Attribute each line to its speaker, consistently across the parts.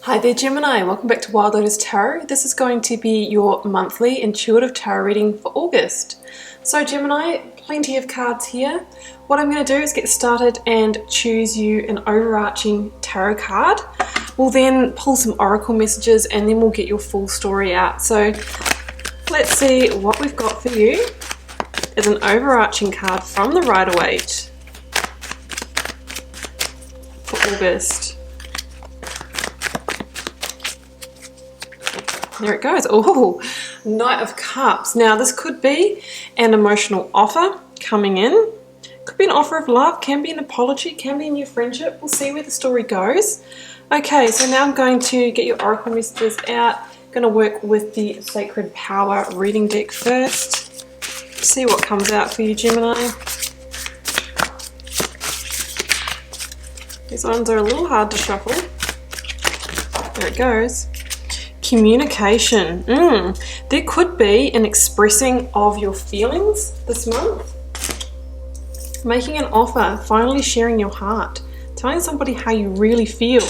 Speaker 1: Hi there Gemini, welcome back to Wild Lotus Tarot. This is going to be your monthly intuitive tarot reading for August. So Gemini, plenty of cards here. What I'm going to do is get started and choose you an overarching tarot card. We'll then pull some oracle messages and then we'll get your full story out. So let's see what we've got for you. Is an overarching card from the Rider-Waite for August. There it goes. Oh, Knight of Cups. Now this could be an emotional offer coming in. Could be an offer of love, can be an apology, can be a new friendship. We'll see where the story goes. Okay, so now I'm going to get your oracle messages out. I'm going to work with the Sacred Power reading deck first. See what comes out for you, Gemini. These ones are a little hard to shuffle. There it goes. Communication. There could be an expressing of your feelings this month. Making an offer, finally sharing your heart. Telling somebody how you really feel.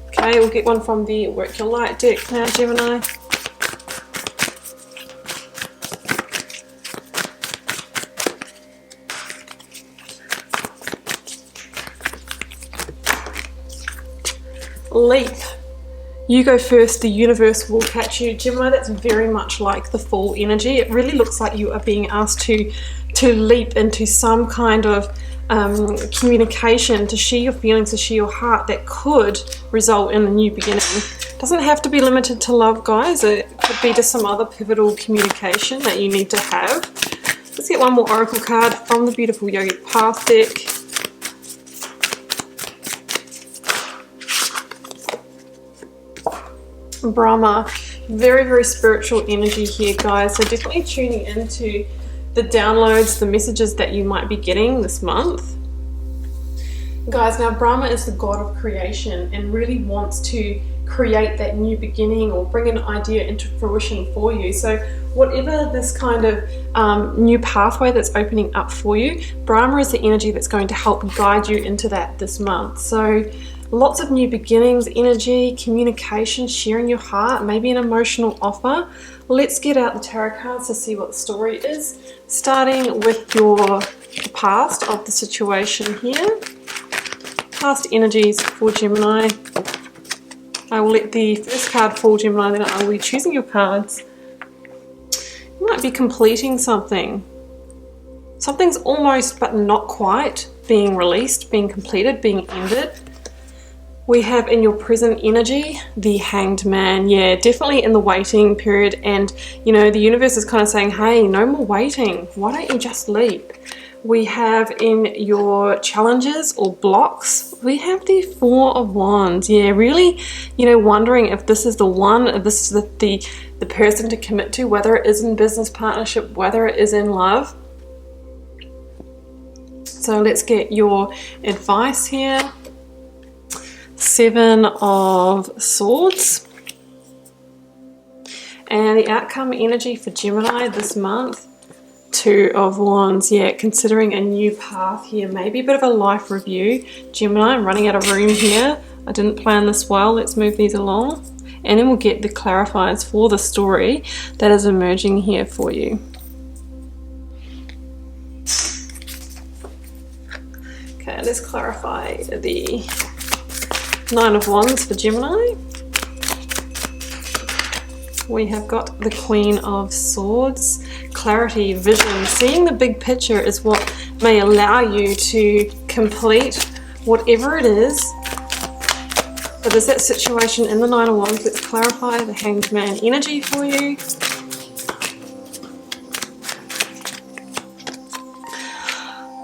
Speaker 1: Okay, we'll get one from the Work Your Light deck now, Gemini. Leap. You go first, the universe will catch you. Gemini, that's very much like the Fall energy. It really looks like you are being asked to leap into some kind of communication, to share your feelings, to share your heart that could result in a new beginning. It doesn't have to be limited to love, guys. It could be just some other pivotal communication that you need to have. Let's get one more oracle card from the beautiful Yogic Path deck. Brahma, very, very spiritual energy here, guys. So definitely tuning into the downloads, the messages that you might be getting this month. Guys, now Brahma is the god of creation and really wants to create that new beginning or bring an idea into fruition for you. So whatever this kind of new pathway that's opening up for you, Brahma is the energy that's going to help guide you into that this month. So lots of new beginnings, energy, communication, sharing your heart, maybe an emotional offer. Let's get out the tarot cards to see what the story is. Starting with your past of the situation here. Past energies for Gemini. I will let the first card fall, Gemini, then I will be choosing your cards. You might be completing something. Something's almost but not quite being released, being completed, being ended. We have in your present energy, the Hanged Man. Yeah, definitely in the waiting period. And, you know, the universe is kind of saying, hey, no more waiting. Why don't you just leap? We have in your challenges or blocks, we have the Four of Wands. Yeah, really, you know, wondering if this is the one, if this is the person to commit to, whether it is in business partnership, whether it is in love. So let's get your advice here. Seven of Swords. And the outcome energy for Gemini this month, Two of Wands. Yeah, considering a new path here, maybe a bit of a life review. Gemini, I'm running out of room here. I didn't plan this well. Let's move these along. And then we'll get the clarifiers for the story that is emerging here for you. Okay, let's clarify the Nine of Wands for Gemini. We have got the Queen of Swords. Clarity, vision, seeing the big picture is what may allow you to complete whatever it is. But there's that situation in the Nine of Wands. Let's clarify the Hanged Man energy for you.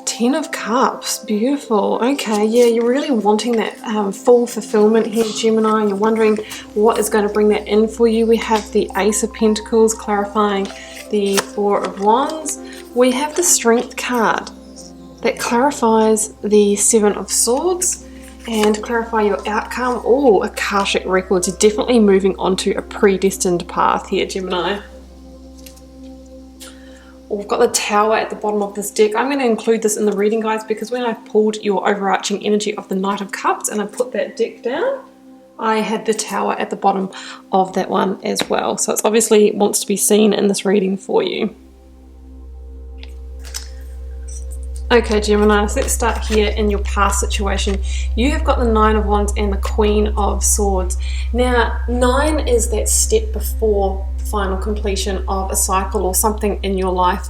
Speaker 1: Ten of Cups, beautiful. Okay, yeah, you're really wanting that full fulfillment here, Gemini. You're wondering what is going to bring that in for you. We have the Ace of Pentacles clarifying the Four of Wands. We have the Strength card that clarifies the Seven of Swords and clarify your outcome. Oh, Akashic Records. You're definitely moving on to a predestined path here, Gemini. We've got the Tower at the bottom of this deck. I'm going to include this in the reading, guys, because when I pulled your overarching energy of the Knight of Cups and I put that deck down, I had the Tower at the bottom of that one as well. So it's obviously wants to be seen in this reading for you. Okay, Gemini, so let's start here in your past situation. You have got the Nine of Wands and the Queen of Swords. Now, 9 is that step before the final completion of a cycle or something in your life,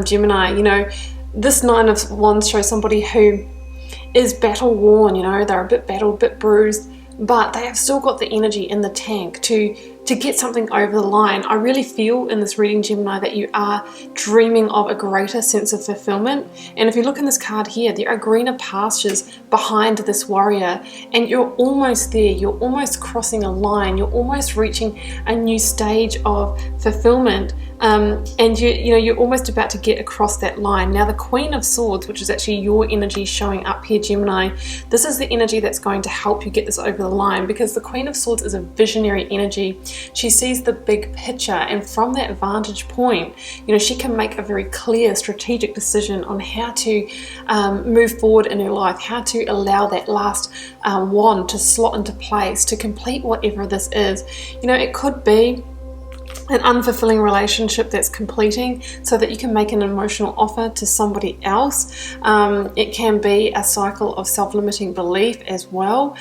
Speaker 1: Gemini. You know, this Nine of Wands shows somebody who is battle worn, you know, they're a bit battled, a bit bruised, but they have still got the energy in the tank to get something over the line. I really feel in this reading, Gemini, that you are dreaming of a greater sense of fulfillment. And if you look in this card here, there are greener pastures behind this warrior, and you're almost there. You're almost crossing a line. You're almost reaching a new stage of fulfillment. And you're almost about to get across that line. Now, the Queen of Swords, which is actually your energy showing up here, Gemini, this is the energy that's going to help you get this over the line, because the Queen of Swords is a visionary energy. She sees the big picture, and from that vantage point, you know, she can make a very clear strategic decision on how to move forward in her life, how to allow that last wand to slot into place to complete whatever this is. You know, it could be an unfulfilling relationship that's completing so that you can make an emotional offer to somebody else. It can be a cycle of self-limiting belief as well.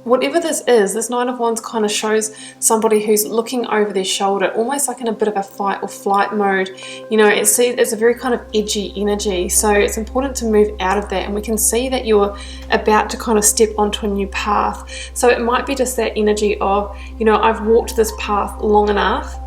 Speaker 1: Whatever this is, this Nine of Wands kind of shows somebody who's looking over their shoulder, almost like in a bit of a fight or flight mode. You know, it's a very kind of edgy energy, so it's important to move out of that, and we can see that you're about to kind of step onto a new path. So it might be just that energy of, you know, I've walked this path long enough.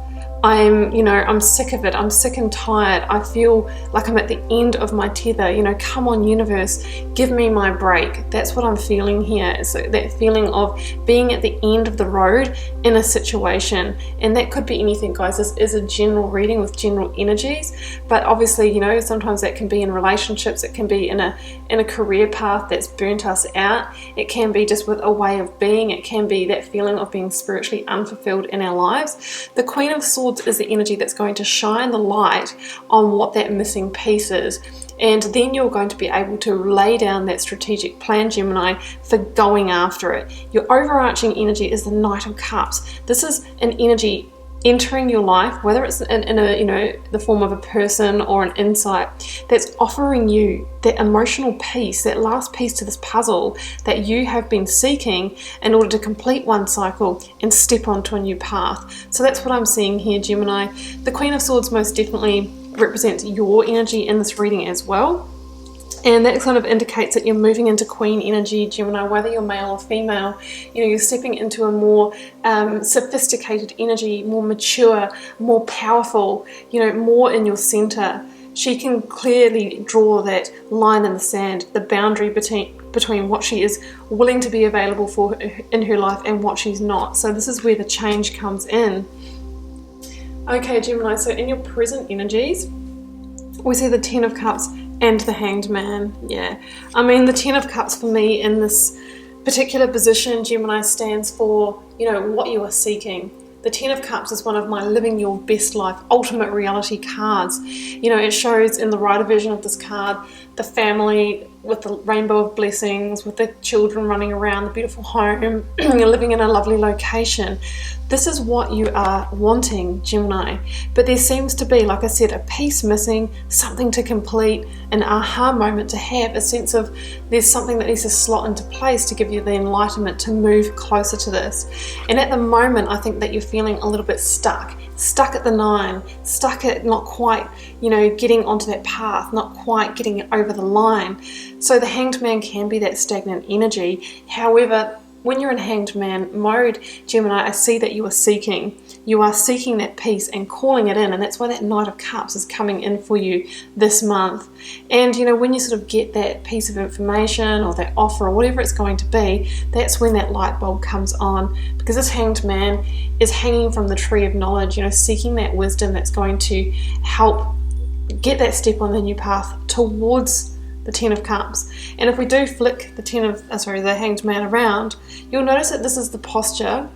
Speaker 1: I'm sick of it. I'm sick and tired. I feel like I'm at the end of my tether. You know, come on, universe, give me my break. That's what I'm feeling here. So that feeling of being at the end of the road in a situation. And that could be anything, guys. This is a general reading with general energies. But obviously, you know, sometimes that can be in relationships. It can be in a career path that's burnt us out. It can be just with a way of being. It can be that feeling of being spiritually unfulfilled in our lives. The Queen of Swords is the energy that's going to shine the light on what that missing piece is, and then you're going to be able to lay down that strategic plan, Gemini, for going after it. Your overarching energy is the Knight of Cups. This is an energy entering your life, whether it's in a, you know, the form of a person or an insight, that's offering you that emotional piece, that last piece to this puzzle that you have been seeking in order to complete one cycle and step onto a new path. So that's what I'm seeing here, Gemini. The Queen of Swords most definitely represents your energy in this reading as well. And that kind of indicates that you're moving into Queen energy, Gemini, whether you're male or female. You know, you're stepping into a more sophisticated energy, more mature, more powerful, you know, more in your center. She can clearly draw that line in the sand, the boundary between what she is willing to be available for in her life and what she's not. So this is where the change comes in. Okay, Gemini, so in your present energies, we see the Ten of Cups and the Hanged Man. Yeah, I mean, the Ten of Cups for me in this particular position, Gemini, stands for, you know, what you are seeking. The Ten of Cups is one of my living your best life, ultimate reality cards. You know, it shows in the Rider version of this card the family with the rainbow of blessings, with the children running around, the beautiful home, you're living in a lovely location. This is what you are wanting, Gemini. But there seems to be, like I said, a piece missing, something to complete, an aha moment to have, a sense of there's something that needs to slot into place to give you the enlightenment to move closer to this. And at the moment, I think that you're feeling a little bit stuck at the 9, stuck at not quite, you know, getting onto that path, not quite getting it over the line. So the Hanged Man can be that stagnant energy. However, when you're in Hanged Man mode, Gemini, I see that you are seeking that peace and calling it in, and that's why that Knight of Cups is coming in for you this month. And you know, when you sort of get that piece of information or that offer or whatever it's going to be, that's when that light bulb comes on, because this Hanged Man is hanging from the tree of knowledge, you know, seeking that wisdom that's going to help get that step on the new path towards the Ten of Cups. And if we do flick the Hanged Man around, you'll notice that this is the posture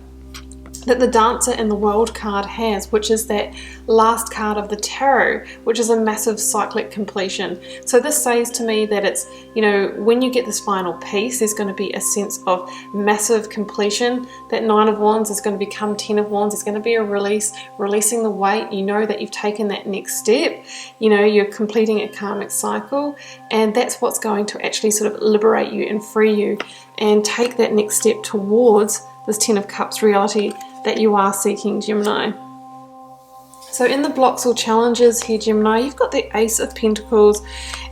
Speaker 1: that the Dancer in the World card has, which is that last card of the tarot, which is a massive cyclic completion. So this says to me that it's, you know, when you get this final piece, there's going to be a sense of massive completion. That Nine of Wands is going to become Ten of Wands. There's going to be a release, releasing the weight. You know that you've taken that next step. You know, you're completing a karmic cycle, and that's what's going to actually sort of liberate you and free you and take that next step towards this Ten of Cups reality that you are seeking, Gemini. So in the blocks or challenges here, Gemini, you've got the Ace of Pentacles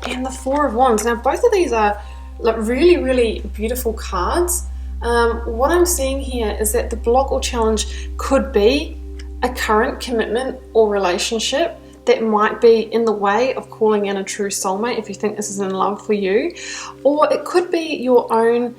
Speaker 1: and the Four of Wands. Now both of these are like really, really beautiful cards. What I'm seeing here is that the block or challenge could be a current commitment or relationship that might be in the way of calling in a true soulmate if you think this is in love for you. Or it could be your own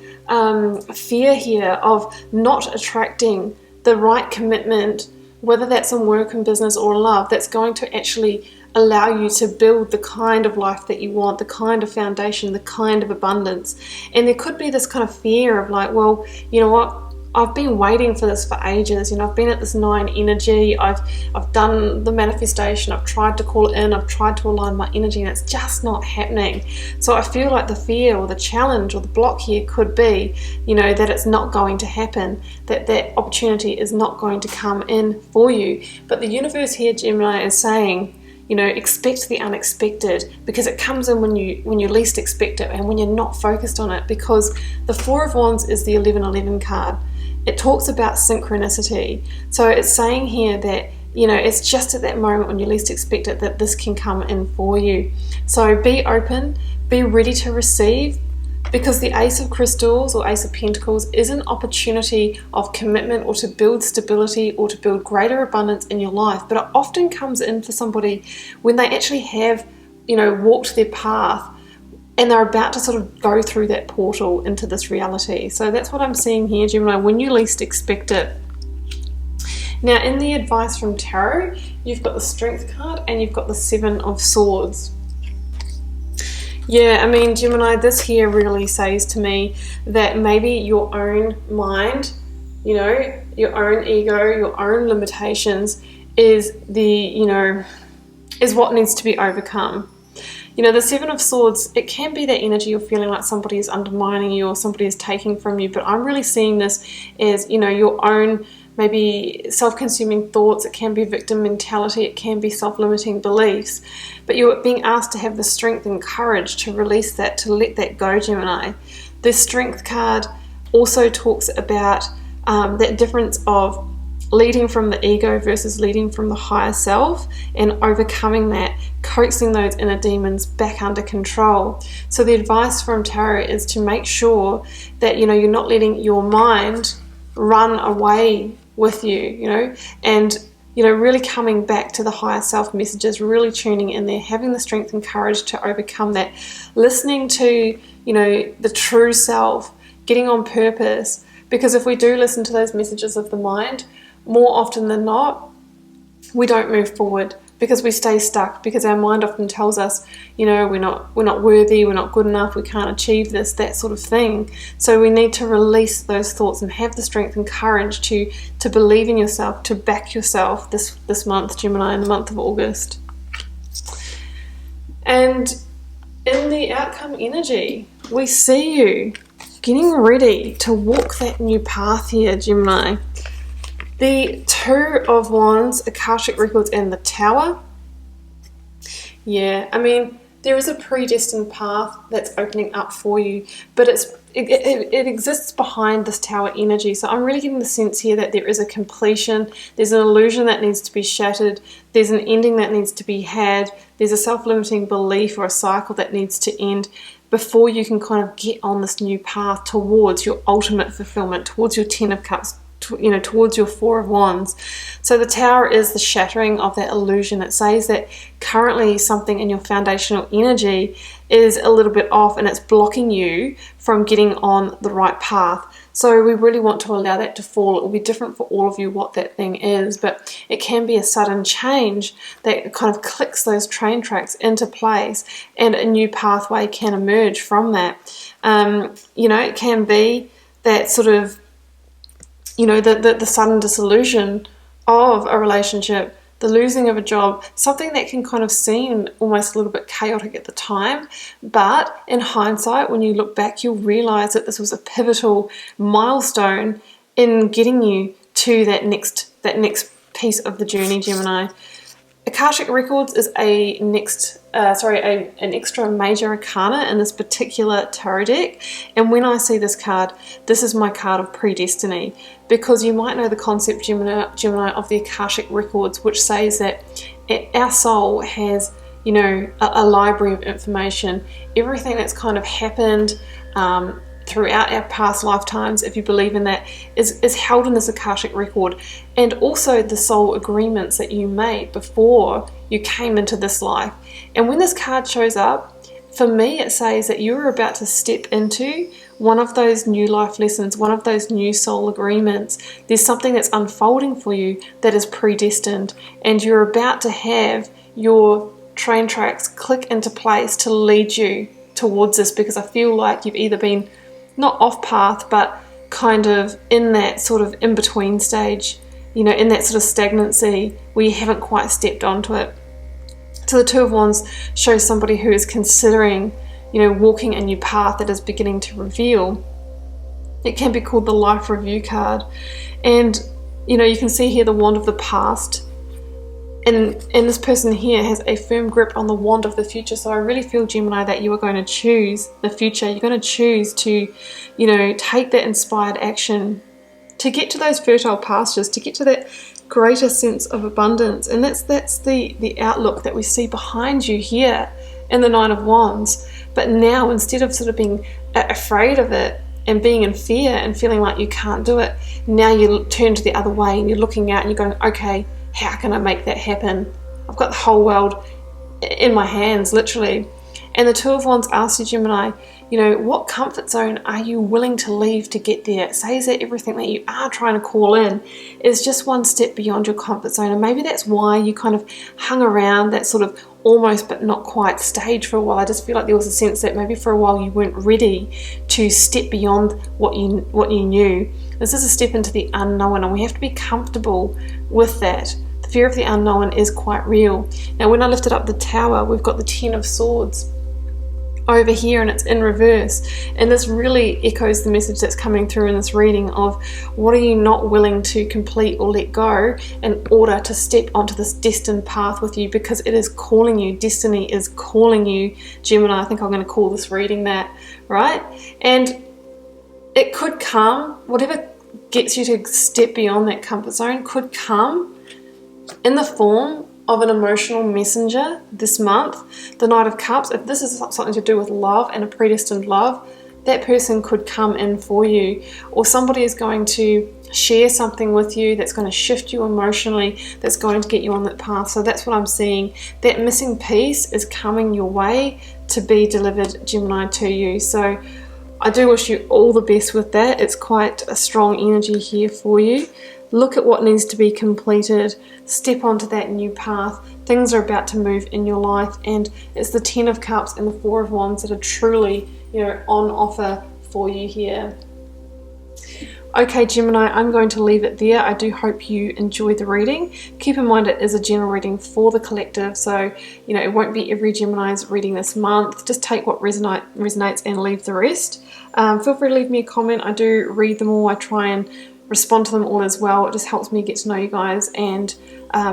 Speaker 1: fear here of not attracting the right commitment, whether that's in work and business or love, that's going to actually allow you to build the kind of life that you want, the kind of foundation, the kind of abundance. And there could be this kind of fear of like, well, you know what, I've been waiting for this for ages. You know, I've been at this 9 energy. I've done the manifestation. I've tried to call it in. I've tried to align my energy, and it's just not happening. So I feel like the fear or the challenge or the block here could be, you know, that it's not going to happen, that that opportunity is not going to come in for you. But the universe here, Gemini, is saying, you know, expect the unexpected, because it comes in when you least expect it and when you're not focused on it. Because the Four of Wands is the 1111 card. It talks about synchronicity. So it's saying here that, you know, it's just at that moment when you least expect it that this can come in for you. So be open, be ready to receive, because the Ace of Crystals or Ace of Pentacles is an opportunity of commitment or to build stability or to build greater abundance in your life. But it often comes in for somebody when they actually have, you know, walked their path and they're about to sort of go through that portal into this reality. So that's what I'm seeing here, Gemini, when you least expect it. Now, in the advice from Tarot, you've got the Strength card and you've got the Seven of Swords. Yeah, I mean, Gemini, this here really says to me that maybe your own mind, you know, your own ego, your own limitations is the, you know, is what needs to be overcome. You know, the Seven of Swords, it can be that energy of feeling like somebody is undermining you or somebody is taking from you, but I'm really seeing this as, you know, your own maybe self-consuming thoughts. It can be victim mentality, it can be self-limiting beliefs, but you're being asked to have the strength and courage to release that, to let that go, Gemini. The Strength card also talks about that difference of leading from the ego versus leading from the higher self and overcoming that, coaxing those inner demons back under control. So the advice from Tarot is to make sure that, you know, you're not letting your mind run away with you, you know, and, you know, really coming back to the higher self messages, really tuning in there, having the strength and courage to overcome that, listening to, you know, the true self, getting on purpose. Because if we do listen to those messages of the mind, more often than not, we don't move forward because we stay stuck, because our mind often tells us, you know, we're not worthy, we're not good enough, we can't achieve this, that sort of thing. So we need to release those thoughts and have the strength and courage to believe in yourself, to back yourself this month, Gemini, in the month of August. And in the outcome energy, we see you getting ready to walk that new path here, Gemini. The Two of Wands, Akashic Records, and the Tower. Yeah, I mean, there is a predestined path that's opening up for you, but it exists behind this Tower energy. So I'm really getting the sense here that there is a completion, there's an illusion that needs to be shattered, there's an ending that needs to be had, there's a self-limiting belief or a cycle that needs to end before you can kind of get on this new path towards your ultimate fulfillment, towards your Ten of Cups, you know, towards your Four of Wands. So the Tower is the shattering of that illusion. It says that currently something in your foundational energy is a little bit off and it's blocking you from getting on the right path. So we really want to allow that to fall. It will be different for all of you what that thing is, but it can be a sudden change that kind of clicks those train tracks into place and a new pathway can emerge from that. You know, it can be that sort of you know, the sudden dissolution of a relationship, the losing of a job, something that can kind of seem almost a little bit chaotic at the time, but in hindsight, when you look back, you'll realize that this was a pivotal milestone in getting you to that next piece of the journey, Gemini. Akashic Records is an extra major arcana in this particular tarot deck, and when I see this card, this is my card of predestiny, because you might know the concept, Gemini, of the Akashic Records, which says that our soul has, you know, a library of information. Everything that's kind of happened throughout our past lifetimes, if you believe in that, is held in this Akashic record, and also the soul agreements that you made before you came into this life. And when this card shows up, for me it says that you're about to step into one of those new life lessons, one of those new soul agreements. There's something that's unfolding for you that is predestined, and you're about to have your train tracks click into place to lead you towards this, because I feel like you've either been not off path, but kind of in that sort of in-between stage, you know, in that sort of stagnancy where you haven't quite stepped onto it. So the Two of Wands shows somebody who is considering, you know, walking a new path that is beginning to reveal. It can be called the Life Review card. And, you know, you can see here the Wand of the Past. And this person here has a firm grip on the wand of the future. So I really feel, Gemini, that you are going to choose the future. You're going to choose to, you know, take that inspired action to get to those fertile pastures, to get to that greater sense of abundance. And that's the outlook that we see behind you here in the Nine of Wands. But now, instead of sort of being afraid of it and being in fear and feeling like you can't do it, now you turn to the other way and you're looking out and you're going, okay, how can I make that happen? I've got the whole world in my hands, literally. And the Two of Wands asks you, Gemini, you know, what comfort zone are you willing to leave to get there? It says that everything that you are trying to call in is just one step beyond your comfort zone. And maybe that's why you kind of hung around that sort of almost but not quite stage for a while. I just feel like there was a sense that maybe for a while you weren't ready to step beyond what you knew. This is a step into the unknown, and we have to be comfortable with that. The fear of the unknown is quite real. Now, when I lifted up the Tower, we've got the Ten of Swords over here, and it's in reverse. And this really echoes the message that's coming through in this reading of what are you not willing to complete or let go in order to step onto this destined path with you, because it is calling you. Destiny is calling you, Gemini. I think I'm going to call this reading that, right? And it could come, whatever gets you to step beyond that comfort zone could come in the form of an emotional messenger this month. The Knight of Cups, if this is something to do with love and a predestined love, that person could come in for you, or somebody is going to share something with you that's going to shift you emotionally, that's going to get you on that path. So that's what I'm seeing. That missing piece is coming your way to be delivered, Gemini, to you. So I do wish you all the best with that. It's quite a strong energy here for you. Look at what needs to be completed. Step onto that new path. Things are about to move in your life, and it's the Ten of Cups and the Four of Wands that are truly, you know, on offer for you here. Okay, Gemini, I'm going to leave it there. I do hope you enjoyed the reading. Keep in mind it is a general reading for the collective, so, you know, it won't be every Gemini's reading this month. Just take what resonates and leave the rest. Feel free to leave me a comment. I do read them all. I try and respond to them all as well. It just helps me get to know you guys and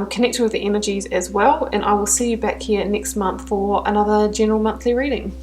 Speaker 1: connect with the energies as well. And I will see you back here next month for another general monthly reading.